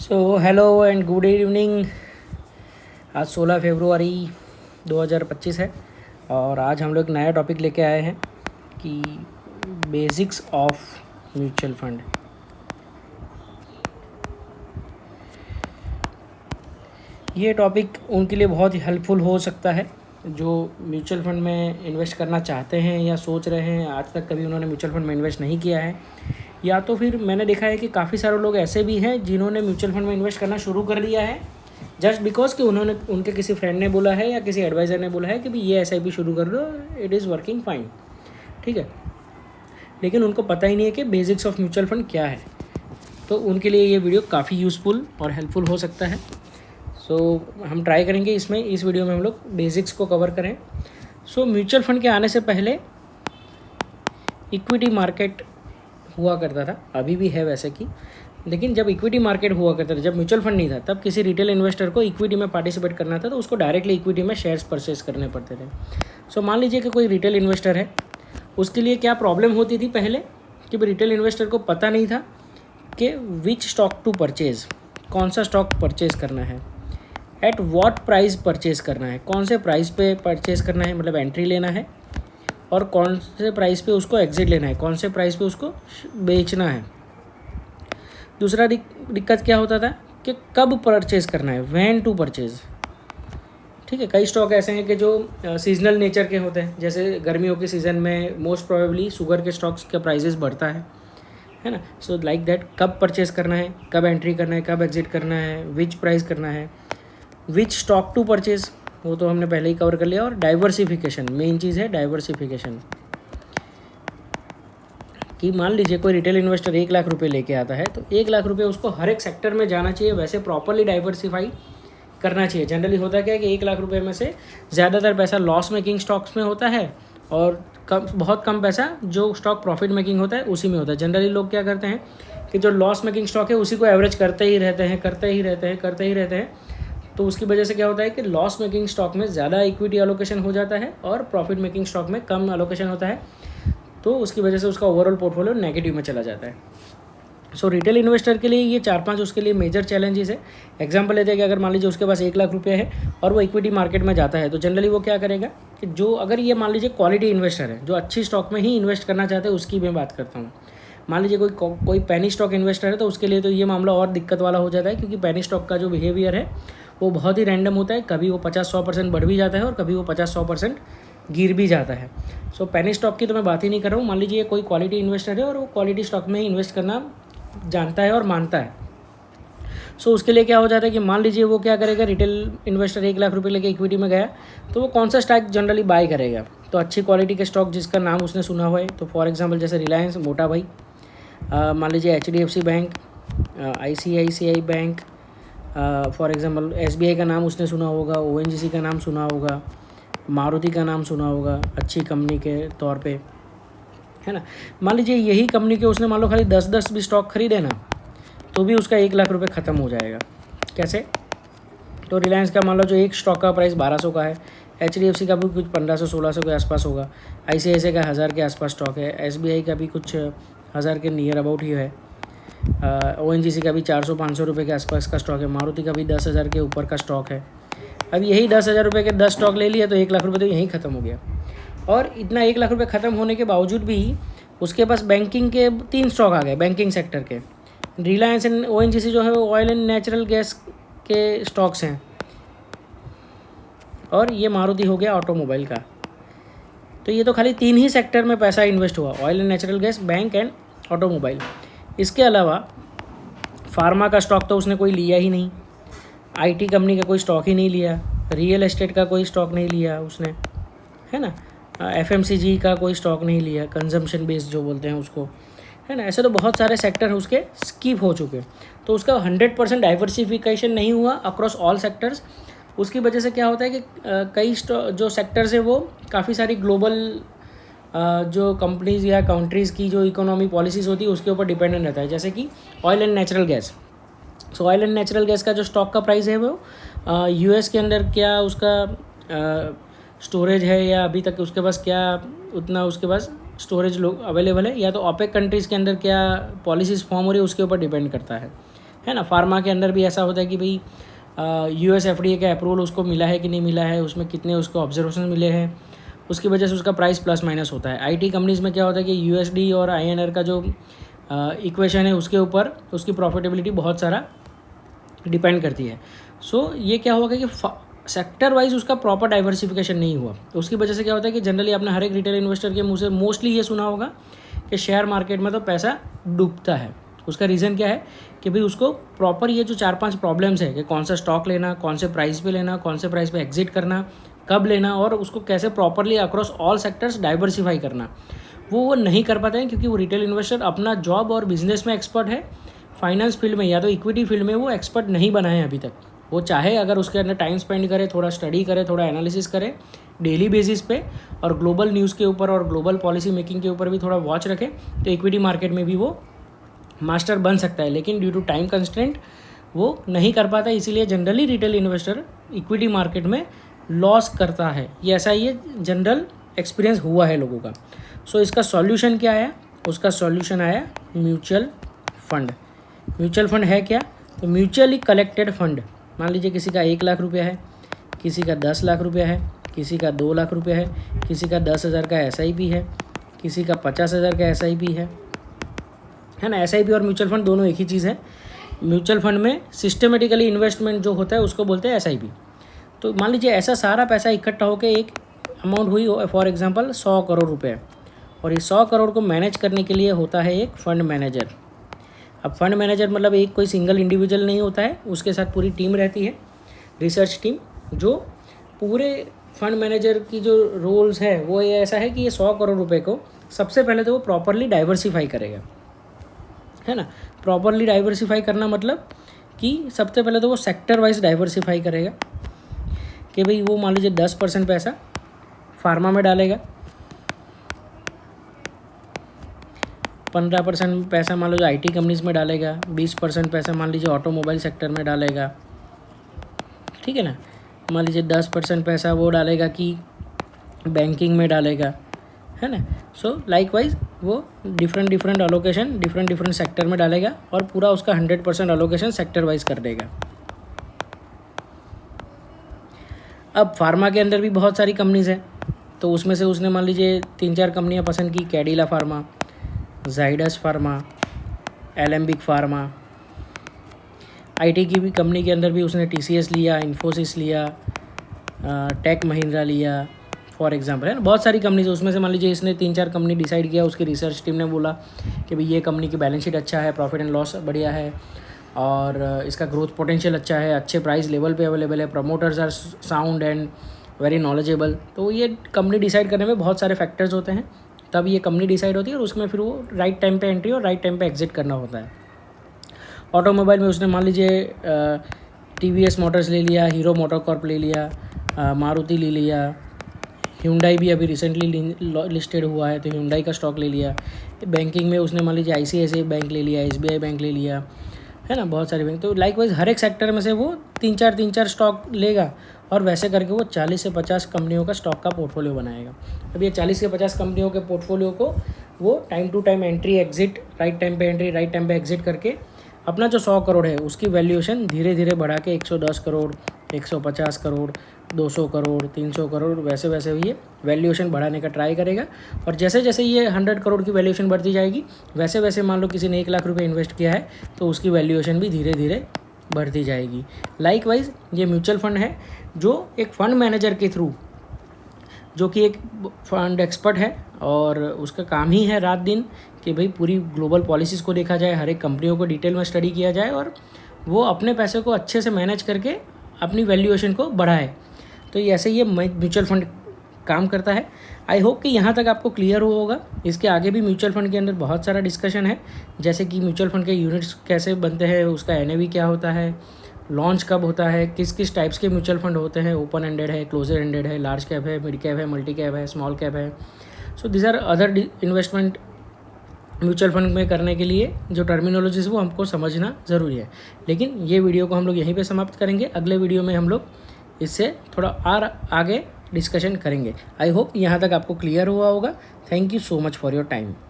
So hello and good evening. आज 16 फरवरी 2025 है और आज हम लोग नया टॉपिक लेके आए हैं कि बेसिक्स ऑफ म्यूचुअल फंड। ये टॉपिक उनके लिए बहुत ही हेल्पफुल हो सकता है जो म्यूचुअल फंड में इन्वेस्ट करना चाहते हैं या सोच रहे हैं, आज तक कभी उन्होंने म्यूचुअल फंड में इन्वेस्ट नहीं किया है, या तो फिर मैंने देखा है कि काफ़ी सारे लोग ऐसे भी हैं जिन्होंने म्यूचुअल फंड में इन्वेस्ट करना शुरू कर दिया है जस्ट बिकॉज कि उन्होंने उनके किसी फ्रेंड ने बोला है या किसी एडवाइज़र ने बोला है कि भाई ये SIP शुरू कर दो, इट इज़ वर्किंग फाइन। ठीक है, लेकिन उनको पता ही नहीं है कि बेसिक्स ऑफ म्यूचुअल फंड क्या है। तो उनके लिए ये वीडियो काफ़ी यूज़फुल और हेल्पफुल हो सकता है। हम ट्राई करेंगे इस वीडियो में हम लोग बेसिक्स को कवर करें। म्यूचुअल फंड के आने से पहले इक्विटी मार्केट हुआ करता था, अभी भी है वैसे कि, लेकिन जब इक्विटी मार्केट हुआ करता था, जब म्यूचुअल फंड नहीं था, तब किसी रिटेल इन्वेस्टर को इक्विटी में पार्टिसिपेट करना था तो उसको डायरेक्टली इक्विटी में शेयर्स परचेस करने पड़ते थे। मान लीजिए कि कोई रिटेल इन्वेस्टर है, उसके लिए क्या प्रॉब्लम होती थी पहले कि रिटेल इन्वेस्टर को पता नहीं था कि विच स्टॉक टू परचेज़, कौन सा स्टॉक परचेज़ करना है, एट वॉट प्राइस परचेज़ करना है, कौन से प्राइस पे परचेज़ करना है, मतलब एंट्री लेना है, और कौन से प्राइस पे उसको एग्जिट लेना है, कौन से प्राइस पे उसको बेचना है। दूसरा दिक्कत क्या होता था कि कब परचेज़ करना है, व्हेन टू परचेज़। ठीक है, कई स्टॉक ऐसे हैं कि जो सीजनल नेचर के होते हैं, जैसे गर्मियों के सीज़न में मोस्ट प्रोबेबली शुगर के स्टॉक्स का प्राइजेस बढ़ता है ना। सो लाइक दैट, कब परचेज़ करना है, कब एंट्री करना है, कब एग्जिट करना है, विच प्राइस करना है, विच स्टॉक टू परचेज़, वो तो हमने पहले ही कवर कर लिया। और डाइवर्सिफिकेशन, मेन चीज़ है डाइवर्सिफिकेशन। कि मान लीजिए कोई रिटेल इन्वेस्टर 1 लाख रुपए लेके आता है, तो 1 लाख रुपए उसको हर एक सेक्टर में जाना चाहिए, वैसे प्रॉपरली डाइवर्सिफाई करना चाहिए। जनरली होता क्या है कि 1 लाख रुपए में से ज़्यादातर पैसा लॉस मेकिंग स्टॉक्स में होता है और बहुत कम पैसा जो स्टॉक प्रॉफिट मेकिंग होता है उसी में होता है। जनरली लोग क्या करते हैं कि जो लॉस मेकिंग स्टॉक है उसी को एवरेज करते ही रहते हैं। तो उसकी वजह से क्या होता है कि लॉस मेकिंग स्टॉक में ज़्यादा इक्विटी एलोकेशन हो जाता है और प्रॉफिट मेकिंग स्टॉक में कम एलोकेशन होता है, तो उसकी वजह से उसका ओवरऑल पोर्टफोलियो नेगेटिव में चला जाता है। रिटेल इन्वेस्टर के लिए ये 4-5 उसके लिए मेजर चैलेंजेस है। एग्जांपल लेते हैं कि अगर मान लीजिए उसके पास 1 लाख रुपये है और वो इक्विटी मार्केट में जाता है, तो जनरली वो क्या करेगा कि जो अगर ये मान लीजिए क्वालिटी इन्वेस्टर है, जो अच्छी स्टॉक में ही इन्वेस्ट करना चाहते हैं, उसकी मैं बात करता हूँ। मान लीजिए कोई पेनी स्टॉक इन्वेस्टर है, तो उसके लिए तो ये मामला और दिक्कत वाला हो जाता है, क्योंकि पेनी स्टॉक का जो बिहेवियर है वो बहुत ही रैंडम होता है। कभी वो 50-100% बढ़ भी जाता है और कभी वो 50-100% गिर भी जाता है। पेनी स्टॉक की तो मैं बात ही नहीं कर रहा हूँ। मान लीजिए कोई क्वालिटी इन्वेस्टर है और वो क्वालिटी स्टॉक में ही इन्वेस्ट करना जानता है और मानता है। उसके लिए क्या हो जाता है कि मान लीजिए वो क्या करेगा, रिटेल इन्वेस्टर 1 लाख रुपए लेके इक्विटी में गया, तो वो कौन सा स्टॉक जनरली बाय करेगा, तो अच्छी क्वालिटी के स्टॉक जिसका नाम उसने सुना हुआ है। तो फॉर एग्जांपल जैसे रिलायंस, मोटा भाई, मान लीजिए HDFC bank, ICICI bank, for example SBI का नाम उसने सुना होगा, ONGC का नाम सुना होगा, मारुति का नाम सुना होगा अच्छी कंपनी के तौर पे, है ना। मान लीजिए यही कंपनी के उसने मान लो खाली 10-10 भी स्टॉक खरीदे ना, तो भी उसका 1 लाख रुपए ख़त्म हो जाएगा। कैसे? तो रिलायंस का मान लो जो एक स्टॉक का प्राइस 1200 का है, HDFC का भी कुछ 1500-1600 के आसपास होगा, ICICI का 1000 के आसपास स्टॉक है, SBI का भी कुछ 1000 के नियर अबाउट ही है, ONGC का भी 400-500 रुपये के आसपास का स्टॉक है, मारुति का भी 10,000 के ऊपर का स्टॉक है। अब यही 10,000 रुपये के 10 स्टॉक ले लिया तो 1 लाख रुपये तो यहीं ख़त्म हो गया। और इतना 1 लाख रुपये ख़त्म होने के बावजूद भी उसके पास बैंकिंग के 3 स्टॉक आ गए, बैंकिंग सेक्टर के। रिलायंस एंड ONGC जो है वो ऑयल एंड नेचुरल गैस के स्टॉक्स हैं, और ये मारुति हो गया ऑटोमोबाइल का। तो ये तो खाली 3 ही सेक्टर में पैसा इन्वेस्ट हुआ, oil and natural gas, bank and automobile. इसके अलावा फार्मा का स्टॉक तो उसने कोई लिया ही नहीं, IT कंपनी का कोई स्टॉक ही नहीं लिया, रियल एस्टेट का कोई स्टॉक नहीं लिया उसने, है ना, FMCG का कोई स्टॉक नहीं लिया, कंजम्पशन बेस्ड जो बोलते हैं उसको, है ना। ऐसे तो बहुत सारे सेक्टर उसके स्किप हो चुके। तो उसका 100% डाइवर्सिफिकेशन नहीं हुआ अक्रॉस ऑल सेक्टर्स। उसकी वजह से क्या होता है कि कई जो सेक्टर्स है वो काफ़ी सारी ग्लोबल जो कंपनीज़ या कंट्रीज़ की जो इकोनॉमी पॉलिसीज़ होती है उसके ऊपर डिपेंडेंट रहता है। जैसे कि oil and natural gas. Oil and natural gas का जो स्टॉक का प्राइस है वो US के अंदर क्या उसका स्टोरेज है, या अभी तक उसके पास क्या उतना उसके पास स्टोरेज लोग अवेलेबल है, या तो OPEC कंट्रीज़ के अंदर क्या पॉलिसीज़ फॉर्म हो रही है उसके ऊपर डिपेंड करता है है ना। फार्मा के अंदर भी ऐसा होता है कि भाई US FDA का अप्रूवल उसको मिला है कि नहीं मिला है, उसमें कितने उसको ऑब्जर्वेशन मिले हैं, उसकी वजह से उसका प्राइस प्लस माइनस होता है। IT कंपनीज़ में क्या होता है कि USD और INR का जो इक्वेशन है उसके ऊपर उसकी प्रॉफिटेबिलिटी बहुत सारा डिपेंड करती है। सो ये क्या होगा कि सेक्टर वाइज उसका प्रॉपर डाइवर्सिफिकेशन नहीं हुआ, तो उसकी वजह से क्या होता है कि जनरली आपने हर एक रिटेल इन्वेस्टर के मुंह से मोस्टली ये सुना होगा कि शेयर मार्केट में तो पैसा डूबता है। उसका रीज़न क्या है कि भाई उसको प्रॉपर ये जो 4-5 प्रॉब्लम्स है कि कौन सा स्टॉक लेना, कौन से प्राइस पे लेना, कौन से प्राइस पे एग्जिट करना, कब लेना, और उसको कैसे properly across all sectors diversify करना, वो नहीं कर पाते हैं क्योंकि वो रिटेल इन्वेस्टर अपना जॉब और बिजनेस में एक्सपर्ट है, फाइनेंस फील्ड में या तो इक्विटी फील्ड में वो एक्सपर्ट नहीं बना है अभी तक। वो चाहे अगर उसके अंदर टाइम स्पेंड करे, थोड़ा स्टडी करे, थोड़ा एनालिसिस करे डेली बेसिस पे, और ग्लोबल न्यूज़ के ऊपर और ग्लोबल पॉलिसी मेकिंग के ऊपर भी थोड़ा वॉच रखे, तो इक्विटी मार्केट में भी वो मास्टर बन सकता है। लेकिन ड्यू टू टाइम कंस्ट्रेंट वो नहीं कर पाता, इसीलिए generally retail investor equity market में लॉस करता है। ये ऐसा ये जनरल एक्सपीरियंस हुआ है लोगों का। सो इसका सॉल्यूशन क्या आया? उसका सॉल्यूशन आया म्यूचुअल फंड। म्यूचुअल फंड है क्या? तो म्यूचुअली कलेक्टेड फंड। मान लीजिए किसी का 1 लाख रुपया है, किसी का 10 लाख रुपया है, किसी का 2 लाख रुपया है, किसी का 10,000 का SIP है, किसी का 50,000 का SIP है ना। SIP और म्यूचुअल फंड दोनों एक ही चीज़ है। म्यूचुअल फंड में सिस्टमेटिकली इन्वेस्टमेंट जो होता है उसको बोलते हैं SIP। तो मान लीजिए ऐसा सारा पैसा इकट्ठा होकर एक अमाउंट हुई, फॉर एग्जांपल 100 करोड़ रुपए, और ये 100 करोड़ को मैनेज करने के लिए होता है एक फंड मैनेजर। अब फंड मैनेजर मतलब एक कोई सिंगल इंडिविजुअल नहीं होता है, उसके साथ पूरी टीम रहती है, रिसर्च टीम, जो पूरे फंड मैनेजर की जो रोल्स है वो ये ऐसा है कि ये 100 करोड़ रुपए को सबसे पहले तो वो प्रॉपरली डाइवर्सिफाई करेगा, है ना। प्रॉपरली डाइवर्सिफाई करना मतलब कि सबसे पहले तो वो सेक्टर वाइज डाइवर्सिफाई करेगा कि भाई वो मान लीजिए 10% पैसा फार्मा में डालेगा, 15% पैसा मान लीजिए IT कंपनीज में डालेगा, 20% पैसा मान लीजिए ऑटोमोबाइल सेक्टर में डालेगा, ठीक है ना। मान लीजिए 10% पैसा वो डालेगा कि बैंकिंग में डालेगा, है ना। सो लाइकवाइज वो डिफरेंट अलोकेशन डिफरेंट सेक्टर में डालेगा और पूरा उसका 100% अलोकेशन सेक्टर वाइज कर देगा। अब फार्मा के अंदर भी बहुत सारी कंपनीज हैं, तो उसमें से उसने मान लीजिए 3-4 कंपनियां पसंद की, Cadila pharma, Zydus pharma, Alembic pharma. IT की भी कंपनी के अंदर भी उसने TCS लिया, इन्फोसिस लिया, टेक महिंद्रा लिया, फॉर एग्जांपल, है ना। बहुत सारी कंपनीज, उसमें से मान लीजिए इसने 3-4 कंपनी डिसाइड किया, उसकी रिसर्च टीम ने बोला कि भाई ये कंपनी की बैलेंस शीट अच्छा है, प्रॉफिट एंड लॉस बढ़िया है, और इसका ग्रोथ पोटेंशियल अच्छा है, अच्छे प्राइस लेवल पे अवेलेबल है, promoters are sound and very knowledgeable. तो ये कंपनी डिसाइड करने में बहुत सारे फैक्टर्स होते हैं, तब ये कंपनी डिसाइड होती है, और उसमें फिर वो राइट टाइम पे एंट्री और राइट टाइम पे एग्जिट करना होता है। ऑटोमोबाइल में उसने मान लीजिए TVS मोटर्स ले लिया, हीरो मोटर कॉर्प ले लिया, मारुति ले लिया, Hyundai भी अभी रिसेंटली लिस्टेड हुआ है तो Hyundai का स्टॉक ले लिया। बैंकिंग में उसने मान लीजिए ICICI बैंक ले लिया, SBI बैंक ले लिया, है ना, बहुत सारे बैंक। तो लाइकवाइज हर एक सेक्टर में से वो 3-4 स्टॉक लेगा, और वैसे करके वो 40 से 50 कंपनियों का स्टॉक का पोर्टफोलियो बनाएगा। अब ये 40 से 50 कंपनियों के पोर्टफोलियो को वो time to time entry exit, right time पे एंट्री राइट टाइम पे एग्जिट करके अपना जो 100 करोड़ है उसकी वैल्यूएशन धीरे धीरे बढ़ा के 110 करोड़, 150 करोड़, 200 करोड़, 300 करोड़, वैसे वैसे ये वैल्यूएशन बढ़ाने का ट्राई करेगा। और जैसे जैसे ये 100 करोड़ की वैल्यूएशन बढ़ती जाएगी, वैसे वैसे मान लो किसी ने 1 लाख रुपये इन्वेस्ट किया है तो उसकी वैल्यूएशन भी धीरे धीरे बढ़ती जाएगी। लाइकवाइज ये म्यूचुअल फंड है जो एक फंड मैनेजर के थ्रू, जो कि एक फंड एक्सपर्ट है और उसका काम ही है रात दिन कि भाई पूरी ग्लोबल पॉलिसीज़ को देखा जाए, हर एक कंपनियों को डिटेल में स्टडी किया जाए, और वो अपने पैसे को अच्छे से मैनेज करके अपनी वैल्यूएशन को बढ़ाए। तो ये ऐसे ये म्यूचुअल फंड काम करता है। आई होप कि यहाँ तक आपको क्लियर हुआ होगा। इसके आगे भी म्यूचुअल फंड के अंदर बहुत सारा डिस्कशन है, जैसे कि म्यूचुअल फंड के यूनिट्स कैसे बनते हैं, उसका NAV क्या होता है, लॉन्च कब होता है, किस किस टाइप्स के म्यूचुअल फंड होते हैं, ओपन एंडेड है, क्लोजर एंडेड है, लार्ज कैप है, मिड कैप है, मल्टी कैप है, स्मॉल कैप है। So this are other investment mutual fund में करने के लिए जो टर्मिनोलॉजीज वो हमको समझना ज़रूरी है। लेकिन ये वीडियो को हम लोग यहीं पे समाप्त करेंगे। अगले वीडियो में हम लोग इससे थोड़ा और आगे डिस्कशन करेंगे। आई होप यहाँ तक आपको क्लियर हुआ होगा। Thank you so much for your time.